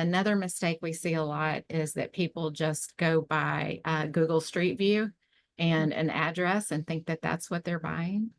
another mistake we see a lot is that people just go by Google Street View and an address and think that that's what they're buying.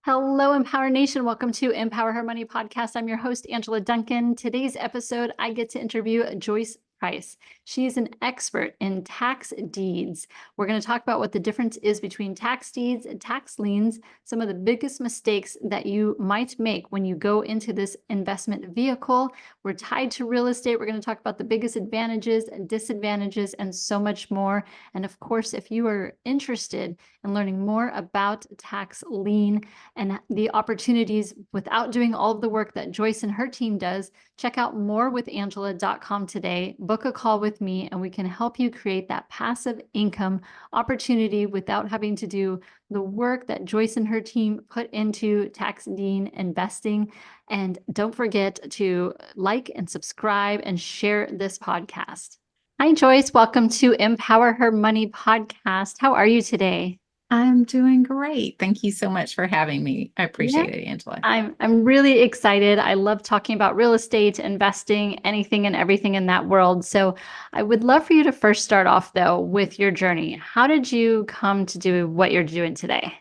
Hello, Empower Nation. Welcome to Empower Her Money podcast. I'm your host, Angela Duncan. Today's episode, I get to interview Joyce Price. She is an expert in tax deeds. We're going to talk about what the difference is between tax deeds and tax liens, some of the biggest mistakes that you might make when you go into this investment vehicle. We're tied to real estate. We're going to talk about the biggest advantages and disadvantages and so much more. And of course, if you are interested in learning more about tax lien and the opportunities without doing all of the work that Joyce and her team does, check out morewithangela.com today. Book a call with me and we can help you create that passive income opportunity without having to do the work that Joyce and her team put into tax lien investing. And don't forget to like and subscribe and share this podcast. Hi, Joyce. Welcome to Empower Her Money podcast. How are you today? I'm doing great. Thank you so much for having me. I appreciate it, Angela. I'm really excited. I love talking about real estate, investing, anything and everything in that world. So I would love for you to first start off, though, with your journey. How did you come to do what you're doing today?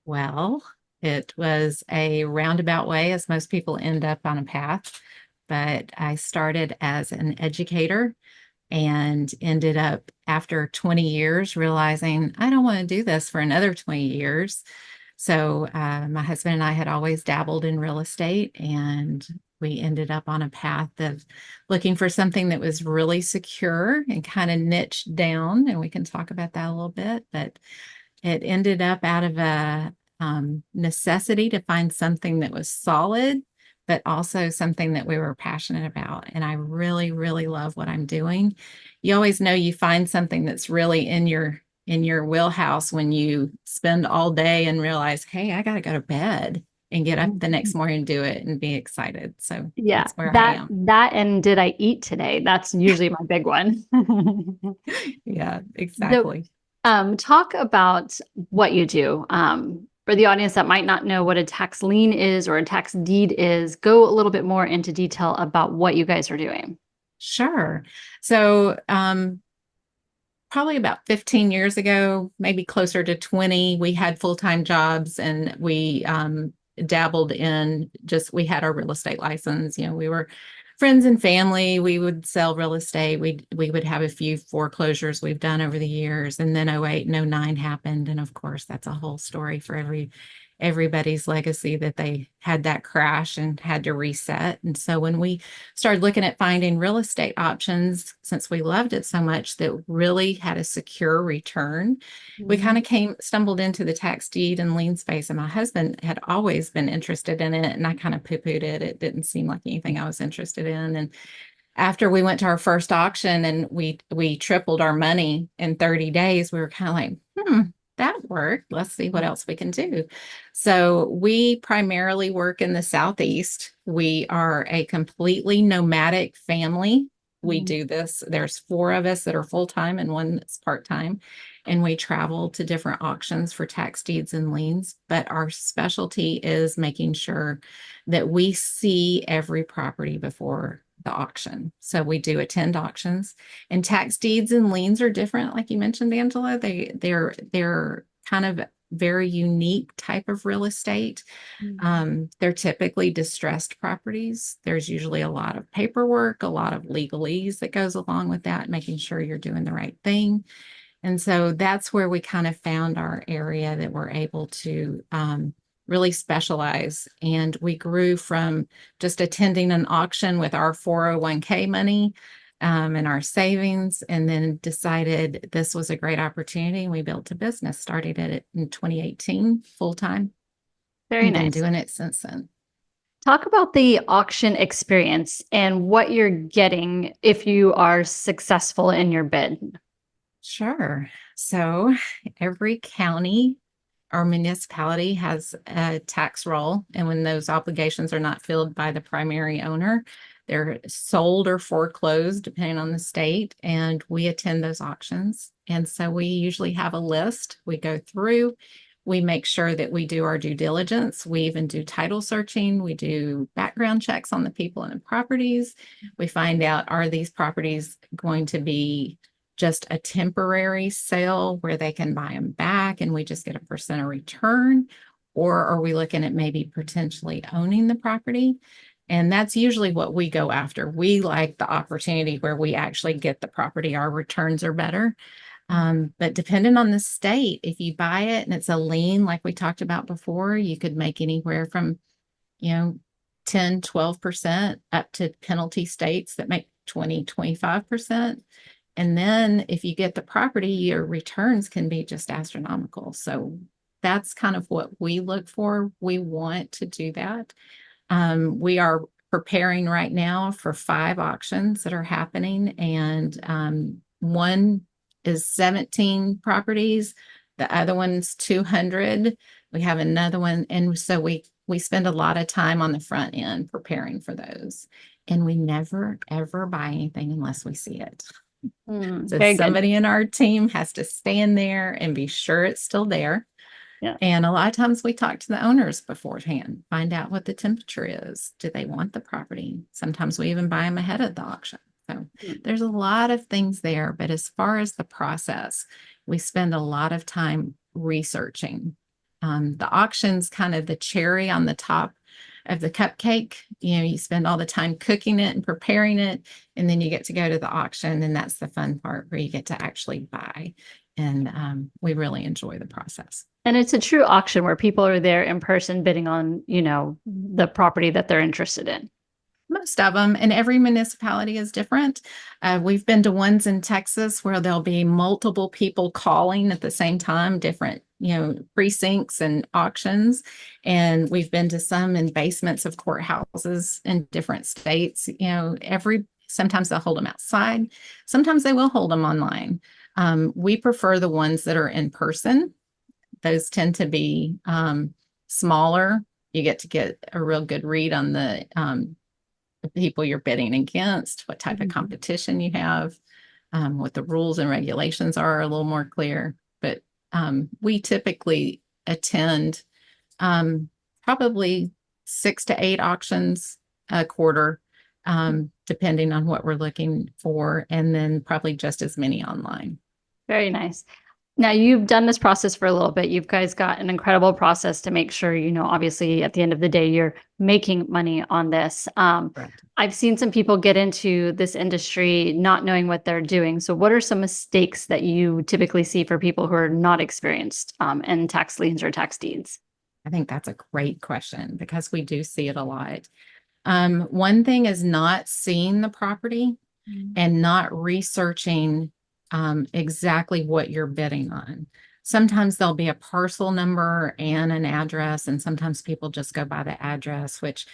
Well, it was a roundabout way, as most people end up on a path. But I started as an educator and ended up after 20 years realizing I don't want to do this for another 20 years. So my husband and I had always dabbled in real estate, and we ended up on a path of looking for something that was really secure and kind of niched down. And we can talk about that a little bit, but it ended up out of a necessity to find something that was solid, but also something that we were passionate about. And I really, really love what I'm doing. You always know you find something that's really in your wheelhouse when you spend all day and realize, hey, I got to go to bed and get up the next morning and do it and be excited. So that's where I am. That and did I eat today? That's usually my big one. Yeah, exactly. So, talk about what you do. For the audience that might not know what a tax lien is or a tax deed is, go a little bit more into detail about what you guys are doing. Sure. So probably about 15 years ago, maybe closer to 20, we had full-time jobs and we dabbled in we had our real estate license. You know, we were friends and family. We would sell real estate. We would have a few foreclosures we've done over the years. And then 08 and 09 happened. And of course, that's a whole story for everybody's legacy, that they had that crash and had to reset. And so when we started looking at finding real estate options, since we loved it so much that really had a secure return, we kind of stumbled into the tax deed and lien space. And my husband had always been interested in it, and I kind of poo-pooed it. It didn't seem like anything I was interested in. And after we went to our first auction and we tripled our money in 30 days, we were kind of like, that worked. Let's see what else we can do. So we primarily work in the Southeast. We are a completely nomadic family. We do this. There's 4 of us that are full-time and 1 that's part-time. And we travel to different auctions for tax deeds and liens. But our specialty is making sure that we see every property before the auction. So we do attend auctions, and tax deeds and liens are different. Like you mentioned, Angela, they're kind of very unique type of real estate. They're typically distressed properties. There's usually a lot of paperwork, a lot of legalese that goes along with that, making sure you're doing the right thing. And so that's where we kind of found our area that we're able to really specialize. And we grew from just attending an auction with our 401k money and our savings, and then decided this was a great opportunity. And we built a business, started it in 2018 full-time. Very nice. Been doing it since then. Talk about the auction experience and what you're getting if you are successful in your bid. Sure. So every county our municipality has a tax roll, and when those obligations are not filled by the primary owner, they're sold or foreclosed depending on the state, and we attend those auctions. And so we usually have a list. We go through, we make sure that we do our due diligence. We even do title searching. We do background checks on the people and the properties. We find out, are these properties going to be just a temporary sale where they can buy them back and we just get a percent of return? Or are we looking at maybe potentially owning the property? And that's usually what we go after. We like the opportunity where we actually get the property. Our returns are better. But depending on the state, if you buy it and it's a lien, like we talked about before, you could make anywhere from, 10, 12% up to penalty states that make 20, 25%. And then if you get the property, your returns can be just astronomical. So that's kind of what we look for. We want to do that. We are preparing right now for 5 auctions that are happening, and one is 17 properties. The other one's 200. We have another one, and so we spend a lot of time on the front end preparing for those. And we never ever buy anything unless we see it. So Very good. somebody in our team has to stand there and be sure it's still there. Yeah. And a lot of times we talk to the owners beforehand, find out what the temperature is. Do they want the property? Sometimes we even buy them ahead of the auction. So there's a lot of things there. But as far as the process, we spend a lot of time researching. The auction's kind of the cherry on the top of the cupcake. You spend all the time cooking it and preparing it, and then you get to go to the auction, and that's the fun part where you get to actually buy. And we really enjoy the process. And it's a true auction where people are there in person bidding on, the property that they're interested in. Most of them, and every municipality is different. We've been to ones in Texas where there'll be multiple people calling at the same time, different, precincts and auctions. And we've been to some in basements of courthouses in different states. Sometimes they'll hold them outside. Sometimes they will hold them online. We prefer the ones that are in person. Those tend to be smaller. You get to get a real good read on the people you're bidding against, what type of competition you have, what the rules and regulations are a little more clear. But we typically attend probably 6 to 8 auctions a quarter, depending on what we're looking for, and then probably just as many online. Very nice. Now, you've done this process for a little bit. You guys got an incredible process to make sure, obviously at the end of the day, you're making money on this. I've seen some people get into this industry not knowing what they're doing. So what are some mistakes that you typically see for people who are not experienced in tax liens or tax deeds? I think that's a great question because we do see it a lot. One thing is not seeing the property and not researching exactly what you're bidding on. Sometimes there'll be a parcel number and an address, and sometimes people just go by the address, which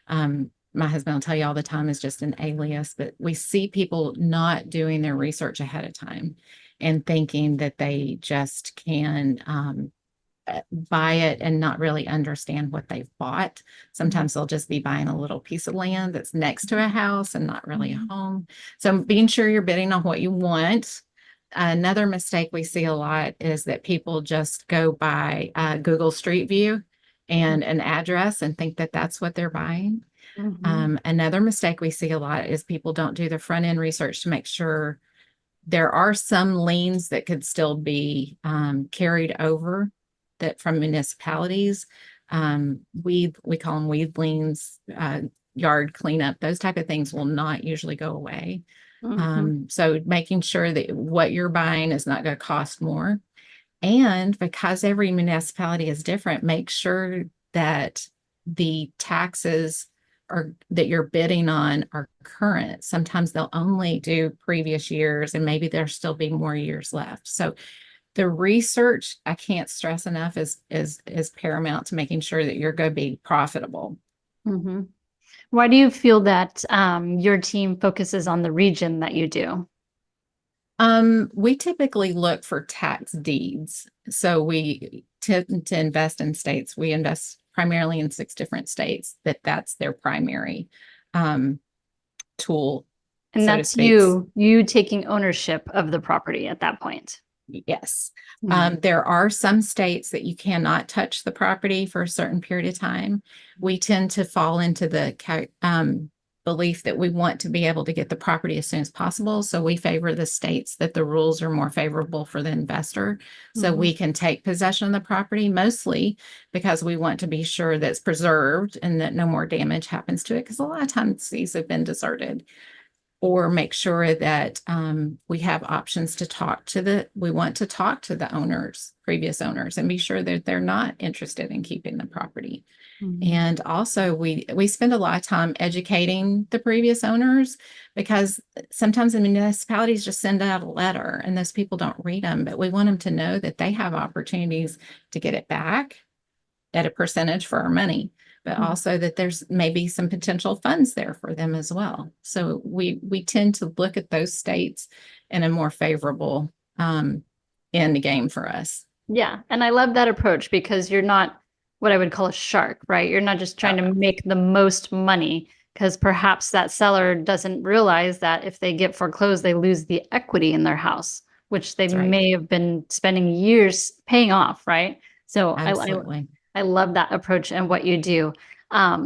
my husband will tell you all the time is just an alias. But we see people not doing their research ahead of time and thinking that they just can buy it and not really understand what they've bought. Sometimes they'll just be buying a little piece of land that's next to a house and not really a home. So being sure you're bidding on what you want. Another mistake we see a lot is that people just go by Google Street View and an address and think that that's what they're buying. Another mistake we see a lot is people don't do the front end research to make sure. There are some liens that could still be carried over that from municipalities. We call them weed liens, yard cleanup, those type of things will not usually go away. So making sure that what you're buying is not going to cost more. And because every municipality is different, make sure that the taxes that you're bidding on are current. Sometimes they'll only do previous years and maybe there'll still be more years left. So the research, I can't stress enough, is paramount to making sure that you're going to be profitable. Why do you feel that your team focuses on the region that you do? We typically look for tax deeds. So we tend to invest in states. We invest primarily in 6 different states that's their primary tool, And so to that's speak. you taking ownership of the property at that point. Yes. Mhm. There are some states that you cannot touch the property for a certain period of time. We tend to fall into the belief that we want to be able to get the property as soon as possible. So we favor the states that the rules are more favorable for the investor. So Mhm. we can take possession of the property mostly because we want to be sure that it's preserved and that no more damage happens to it. Because a lot of times these have been deserted, or make sure that we have options to we want to talk to the owners, previous owners, and be sure that they're not interested in keeping the property. Mhm. And also we spend a lot of time educating the previous owners, because sometimes the municipalities just send out a letter and those people don't read them, but we want them to know that they have opportunities to get it back at a percentage for our money, but Mhm. also that there's maybe some potential funds there for them as well. So we tend to look at those states in a more favorable end game for us. Yeah. And I love that approach because you're not what I would call a shark, right? You're not just trying to make the most money because perhaps that seller doesn't realize that if they get foreclosed, they lose the equity in their house, which they That's right. may have been spending years paying off, right? So Absolutely. I love that approach and what you do. Yeah.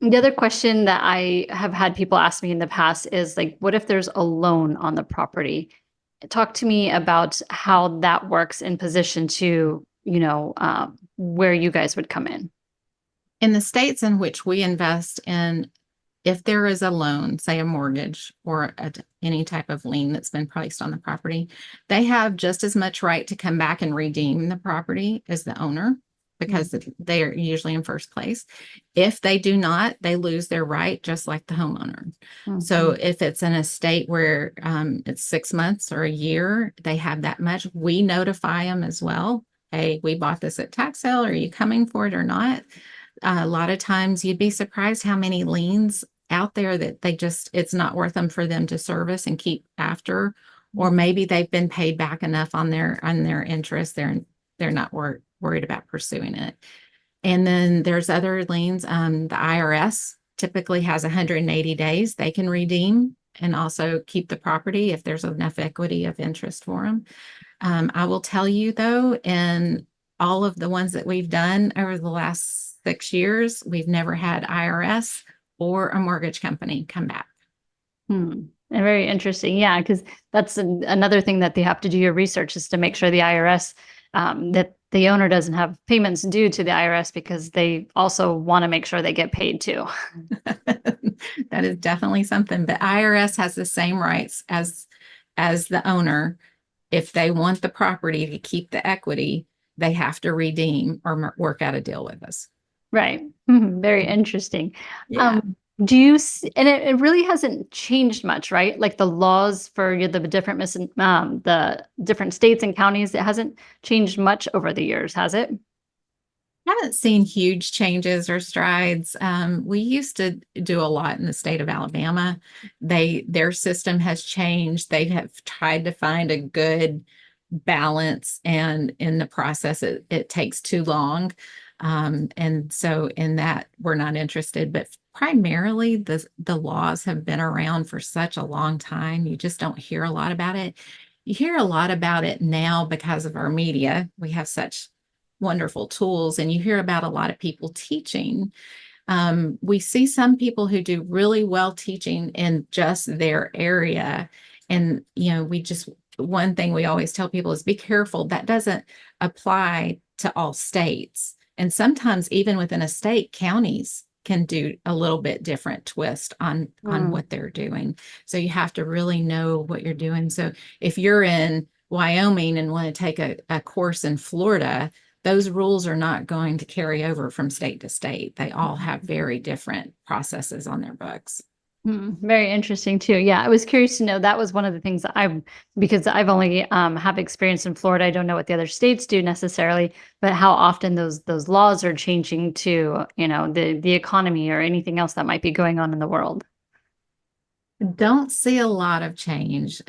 The other question that I have had people ask me in the past is like, what if there's a loan on the property? Talk to me about how that works in position to, where you guys would come in. In the states in which we invest in, if there is a loan, say a mortgage or any type of lien that's been placed on the property, they have just as much right to come back and redeem the property as the owner, because they are usually in first place. If they do not, they lose their right, just like the homeowner. So Mhm. if it's an estate where it's 6 months or a year, they have that much. We notify them as well. Hey, we bought this at tax sale. Are you coming for it or not? A lot of times you'd be surprised how many liens out there that it's not worth them for them to service and keep after, or maybe they've been paid back enough on their interest. They're not worried about pursuing it. And then there's other liens. The IRS typically has 180 days they can redeem and also keep the property if there's enough equity of interest for them. I will tell you though, in all of the ones that we've done over the last 6 years, we've never had IRS or a mortgage company come back. Very interesting. Yeah, because that's another thing that they have to do your research is to make sure the IRS, that the owner doesn't have payments due to the IRS because they also want to make sure they get paid too. That is definitely something. But IRS has the same rights as the owner. If they want the property to keep the equity, they have to redeem or work out a deal with us. Right. Very interesting. Yeah. Do you and it really hasn't changed much, right? Like the laws for the different the different states and counties, it hasn't changed much over the years, has it? Haven't seen huge changes or strides. We used to do a lot in the state of Alabama. Their system has changed. They have tried to find a good balance, and in the process, it takes too long. And so in that, we're not interested. But primarily, the laws have been around for such a long time. You just don't hear a lot about it. You hear a lot about it now because of our media. We have such wonderful tools, and you hear about a lot of people teaching. We see some people who do really well teaching in just their area. And, one thing we always tell people is be careful. That doesn't apply to all states. And sometimes even within a state, counties can do a little bit different twist on Mm. what they're doing. So you have to really know what you're doing. So if you're in Wyoming and want to take a course in Florida, those rules are not going to carry over from state to state. They all have very different processes on their books. Very interesting too. Yeah, I was curious to know that was one of the things that because I've only have experience in Florida. I don't know what the other states do necessarily, but how often those laws are changing to, the economy or anything else that might be going on in the world. Don't see a lot of change.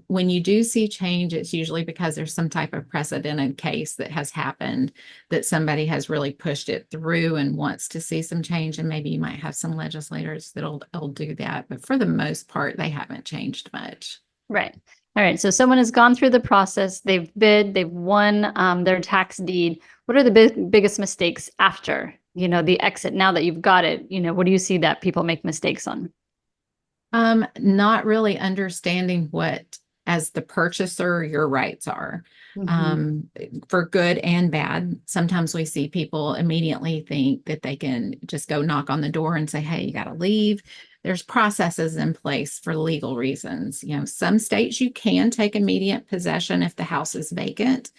When you do see change, it's usually because there's some type of precedented case that has happened that somebody has really pushed it through and wants to see some change. And maybe you might have some legislators that'll do that. But for the most part, they haven't changed much. Right. All right. So someone has gone through the process, they've bid, they've won their tax deed. What are the biggest mistakes after, the exit? Now that you've got it, what do you see that people make mistakes on? Not really understanding what, as the purchaser, your rights are, Mhm. for good and bad. Sometimes we see people immediately think that they can just go knock on the door and say, "Hey, you got to leave." There's processes in place for legal reasons. Some states you can take immediate possession if the house is vacant.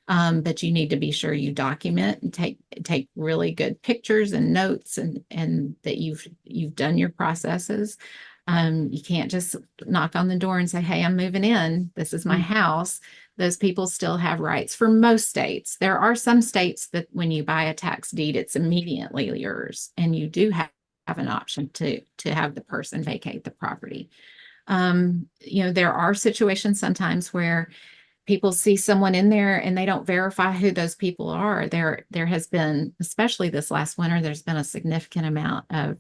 But you need to be sure you document and take really good pictures and notes and that you've done your processes. You can't just knock on the door and say, "Hey, I'm moving in. This is my Mm. house." Those people still have rights for most states. There are some states that when you buy a tax deed, it's immediately yours, and you do have an option to have the person vacate the property. There are situations sometimes where people see someone in there and they don't verify who those people are. There has been, especially this last winter, there's been a significant amount of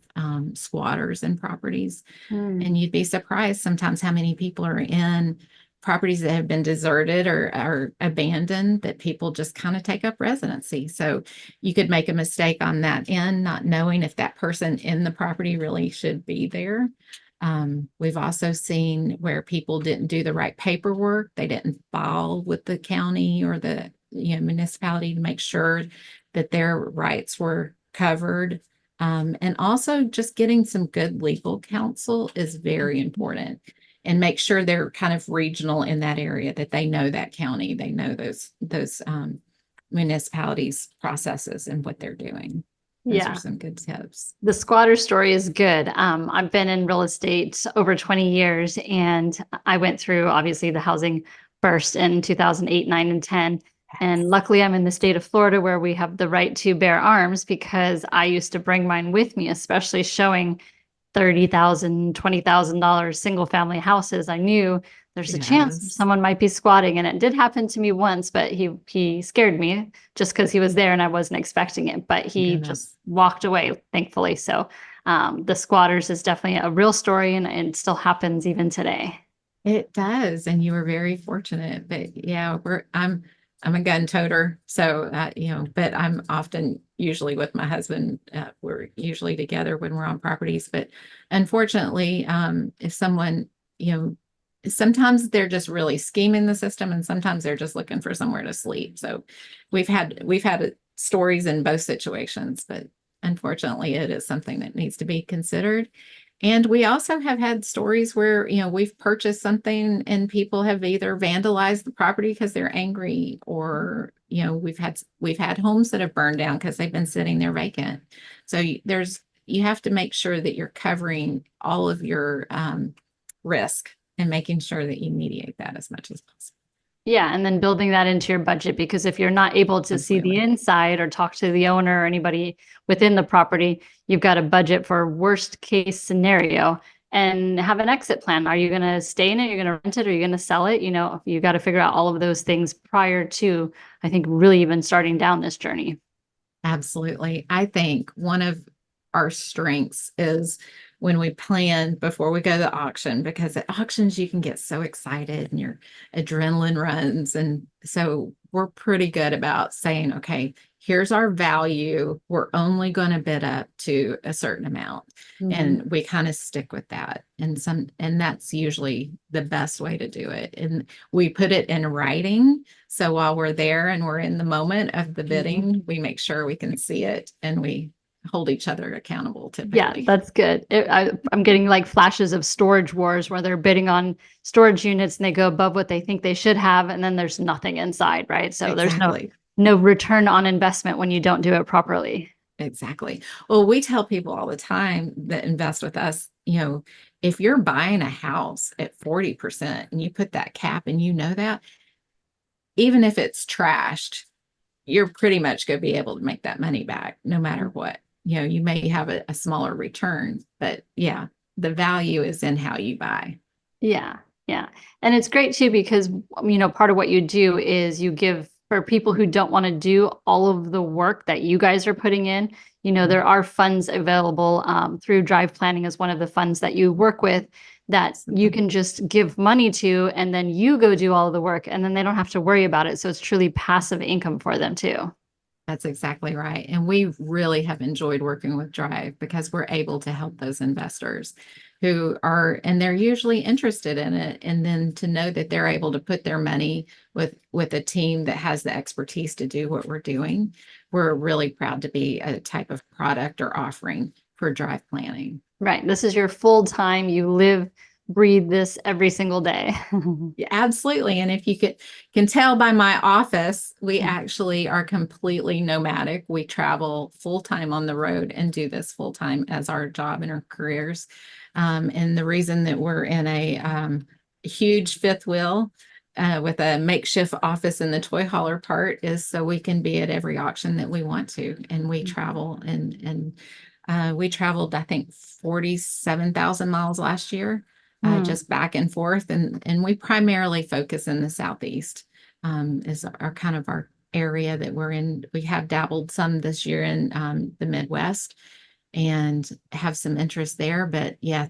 squatters in properties, Mm. and you'd be surprised sometimes how many people are in properties that have been deserted or abandoned, that people just kind of take up residency. So you could make a mistake on that end, not knowing if that person in the property really should be there. We've also seen where people didn't do the right paperwork. They didn't file with the county or the municipality to make sure that their rights were covered. And also just getting some good legal counsel is very important, and make sure they're kind of regional in that area, that they know that county, they know those municipalities processes and what they're doing. Those are Yeah. some good tips. The squatter story is good. I've been in real estate over 20 years, and I went through obviously the housing burst in 2008, 9, and 10. And Yes. luckily, I'm in the state of Florida where we have the right to bear arms because I used to bring mine with me, especially showing $30,000, $20,000 single family houses. I knew there's a chance Yes. someone might be squatting, and it did happen to me once, but he scared me just because he was there and I wasn't expecting it. But he just Goodness. walked away, thankfully. So the squatters is definitely a real story, and it still happens even today. It does, and you were very fortunate. But yeah, I'm a gun toter, so but I'm often usually with my husband. We're usually together when we're on properties. But unfortunately, if someone, you know, sometimes they're just really scheming the system, and sometimes they're just looking for somewhere to sleep. So we've had stories in both situations, but unfortunately, it is something that needs to be considered. And we also have had stories where, we've purchased something and people have either vandalized the property because they're angry, or, we've had homes that have burned down because they've been sitting there vacant. So you have to make sure that you're covering all of your risk and making sure that you mediate that as much as possible. Yeah, and then building that into your budget, because if you're not able to see the Absolutely. inside or talk to the owner or anybody within the property, you've got a budget for worst case scenario and have an exit plan. Are you going to stay in it? You're going to rent it? Or are you going to sell it? You got to figure out all of those things prior to, I think, really even starting down this journey. Absolutely. I think one of our strengths is when we plan before we go to the auction, because at auctions you can get so excited and your adrenaline runs. And so we're pretty good about saying, okay, here's our value. We're only going to bid up to a certain amount. Mhm. And we kind of stick with that. And that's usually the best way to do it. And we put it in writing, so while we're there and we're in the moment of the Mhm. bidding, we make sure we can see it and we hold each other accountable Yeah, typically. that's good. I'm getting like flashes of storage wars where they're bidding on storage units and they go above what they think they should have, and then there's nothing inside, right? So there's Exactly. no return on investment when you don't do it properly. Exactly. Well, we tell people all the time that invest with us, if you're buying a house at 40% and you put that cap and that, even if it's trashed, you're pretty much going to be able to make that money back no matter what. You may have a smaller return, but yeah. the value is in how you buy. Yeah. Yeah. And it's great too, because, part of what you do is you give for people who don't want to do all of the work that you guys are putting in. There are funds available through Drive Planning is one of the funds that you work with that you can just give money to, and then you go do all of the work, and then they don't have to worry about it. So it's truly passive income for them too. That's exactly right. And we really have enjoyed working with Drive because we're able to help those investors who are, and they're usually interested in it. And then to know that they're able to put their money with a team that has the expertise to do what we're doing. We're really proud to be a type of product or offering for Drive Planning. Right. This is your full time. You live, breathe this every single day. Yeah, absolutely. And if you can tell by my office, we actually are completely nomadic. We travel full time on the road and do this full time as our job and our careers. And the reason that we're in a huge fifth wheel with a makeshift office in the toy hauler part is so we can be at every auction that we want to. And we travel and we traveled, I think, 47,000 miles last year. Just back and forth. And we primarily focus in the Southeast is our kind of our area that we're in. We have dabbled some this year in the Midwest and have some interest there. But yeah,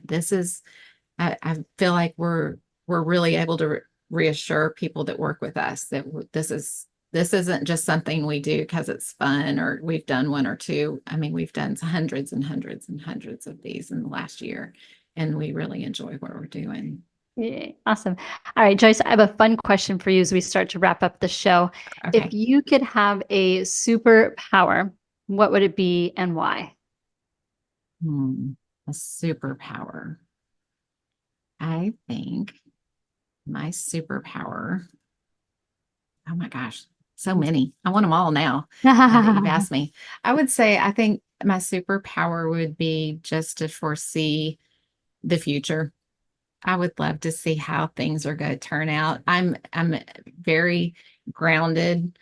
I feel like we're really able to reassure people that work with us that this isn't just something we do because it's fun or we've done one or two. I mean, we've done hundreds and hundreds and hundreds of these in the last year. And we really enjoy what we're doing. Yeah, awesome. All right, Joyce, I have a fun question for you as we start to wrap up the show. If Okay. you could have a superpower, what would it be and why? A superpower. I think my superpower, oh my gosh, so many. I want them all now that you've asked me. I would say I think my superpower would be just to foresee the future. I would love to see how things are going to turn out. I'm very grounded,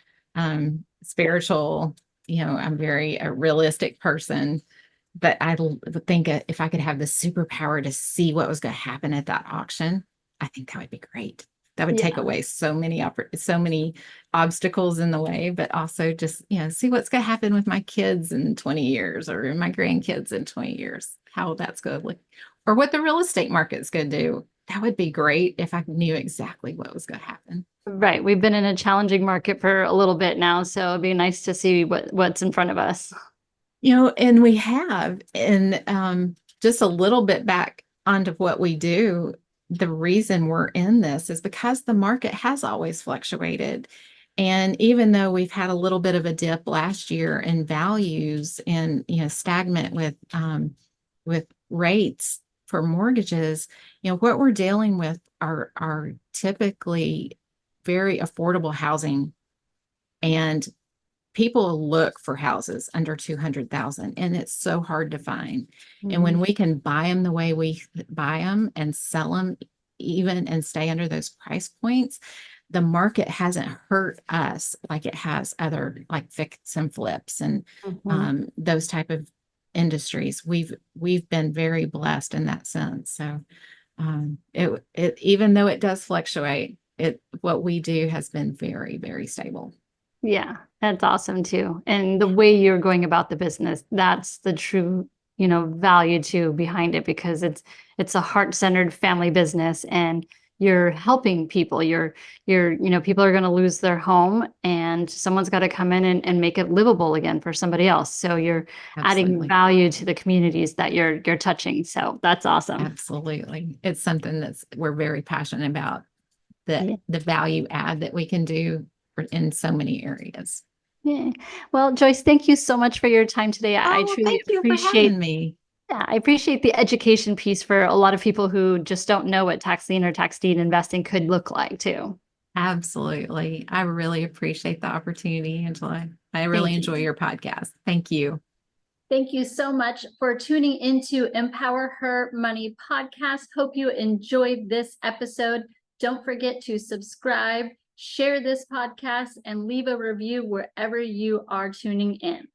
spiritual, I'm very a realistic person, but would think if I could have the superpower to see what was going to happen at that auction, I think that would be great. That would take Yeah. away so many obstacles in the way, but also just, see what's going to happen with my kids in 20 years or my grandkids in 20 years, how that's going to look, or what the real estate market's going to do. That would be great if I knew exactly what was going to happen. Right. We've been in a challenging market for a little bit now, so it'd be nice to see what's in front of us. And we have, and just a little bit back onto what we do, the reason we're in this is because the market has always fluctuated. And even though we've had a little bit of a dip last year in values and, stagnant with rates for mortgages, what we're dealing with are typically very affordable housing, and people look for houses under 200,000 and it's so hard to find. And when we can buy them the way we buy them and sell them even and stay under those price points, the market hasn't hurt us like it has other like fix and flips and those type of industries. We've been very blessed in that sense. So it even though it does fluctuate, what we do has been very, very stable. Yeah, that's awesome too. And the way you're going about the business, that's the true, value too behind it, because it's a heart-centered family business and you're helping people. People are going to lose their home and someone's got to come in and make it livable again for somebody else. So you're adding Absolutely. value to the communities that you're touching. So that's awesome. Absolutely. It's something we're very passionate about, Yeah. the value add that we can do in so many areas. Yeah. Well, Joyce, thank you so much for your time today. I Oh, truly thank you for appreciate. having me. Yeah, I appreciate the education piece for a lot of people who just don't know what tax lien or tax deed investing could look like too. Absolutely. I really appreciate the opportunity, Angela. I really Thank enjoy you. your podcast. Thank you. Thank you so much for tuning into Empower Her Money podcast. Hope you enjoyed this episode. Don't forget to subscribe, share this podcast, and leave a review wherever you are tuning in.